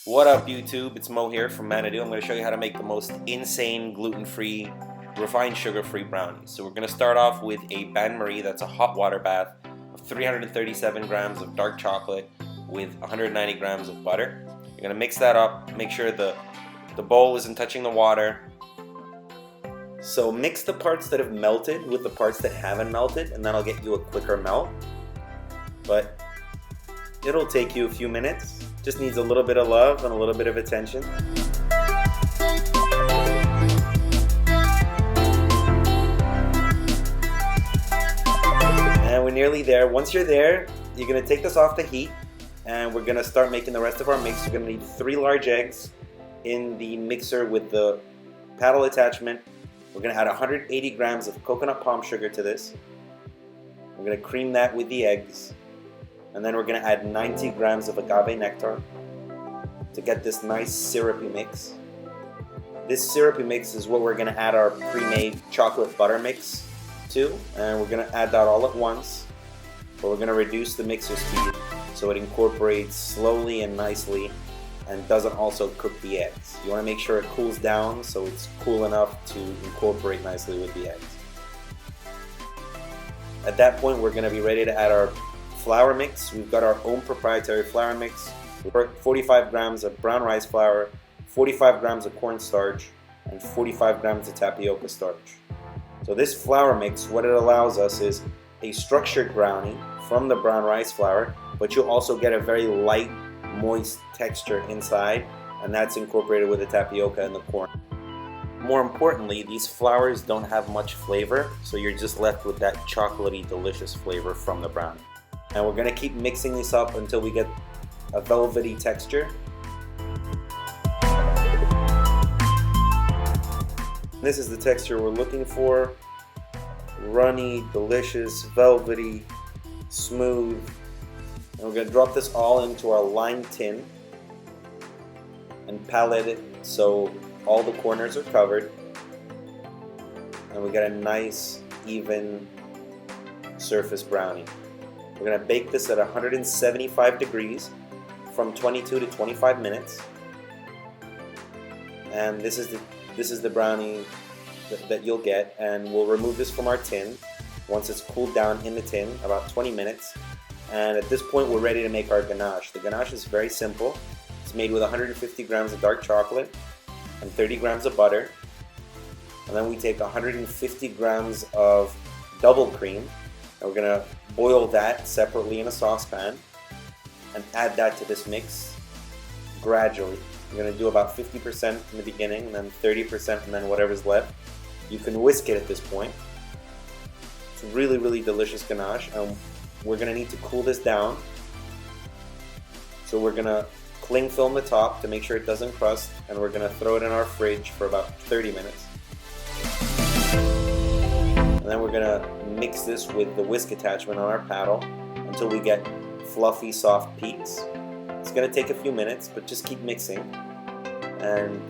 What up YouTube, it's Mo here from Manado. I'm going to show you how to make the most insane gluten-free, refined sugar-free brownies. So we're going to start off with a Bain Marie, that's a hot water bath, of 337 grams of dark chocolate with 190 grams of butter. You're going to mix that up, make sure the bowl isn't touching the water. So mix the parts that have melted with the parts that haven't melted, and that'll get you a quicker melt. But it'll take you a few minutes. Just needs a little bit of love and a little bit of attention. And we're nearly there. Once you're there, you're going to take this off the heat and we're going to start making the rest of our mix. You're going to need 3 large eggs in the mixer with the paddle attachment. We're going to add 180 grams of coconut palm sugar to this. We're going to cream that with the eggs. And then we're going to add 90 grams of agave nectar to get this nice syrupy mix. This syrupy mix is what we're going to add our pre-made chocolate butter mix to, and we're going to add that all at once, but we're going to reduce the mixer speed so it incorporates slowly and nicely and doesn't also cook the eggs. You want to make sure it cools down so it's cool enough to incorporate nicely with the eggs. At that point, we're going to be ready to add our flour mix. We've got our own proprietary flour mix. 45 grams of brown rice flour, 45 grams of cornstarch, and 45 grams of tapioca starch. So this flour mix, what it allows us is a structured brownie from the brown rice flour, but you'll also get a very light, moist texture inside, and that's incorporated with the tapioca and the corn. More importantly, these flours don't have much flavor, so you're just left with that chocolatey, delicious flavor from the brownie. And we're going to keep mixing this up until we get a velvety texture. This is the texture we're looking for. Runny, delicious, velvety, smooth. And we're going to drop this all into our lined tin and palette it so all the corners are covered. And we get a nice, even surface brownie. We're going to bake this at 175 degrees from 22 to 25 minutes. And this is the brownie that you'll get, and we'll remove this from our tin once it's cooled down in the tin, about 20 minutes. And at this point we're ready to make our ganache. The ganache is very simple. It's made with 150 grams of dark chocolate and 30 grams of butter. And then we take 150 grams of double cream. And we're going to boil that separately in a saucepan and add that to this mix gradually. You're going to do about 50% in the beginning, and then 30%, and then whatever's left. You can whisk it at this point. It's really, really delicious ganache, and we're going to need to cool this down. So we're going to cling film the top to make sure it doesn't crust, and we're going to throw it in our fridge for about 30 minutes. And then we're going to mix this with the whisk attachment on our paddle until we get fluffy, soft peaks. It's going to take a few minutes, but just keep mixing. And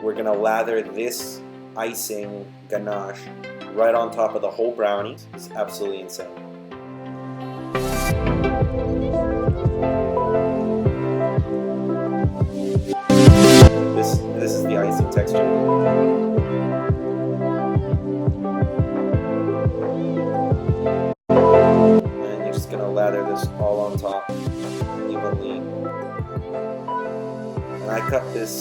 we're going to lather this icing ganache right on top of the whole brownie. It's absolutely insane. This is the icing texture. Lather this all on top evenly, and I cut this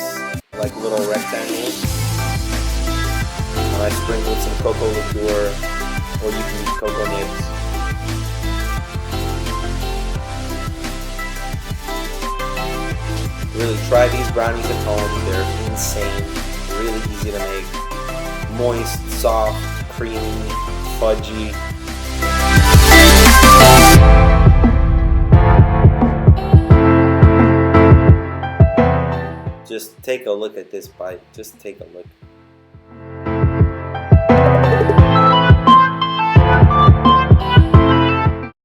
like little rectangles, and I sprinkled some cocoa liqueur, or you can use cocoa nibs. Really try these brownies at home. They're insane, really easy to make, moist, soft, creamy, fudgy. Just take a look at this bite. Just take a look.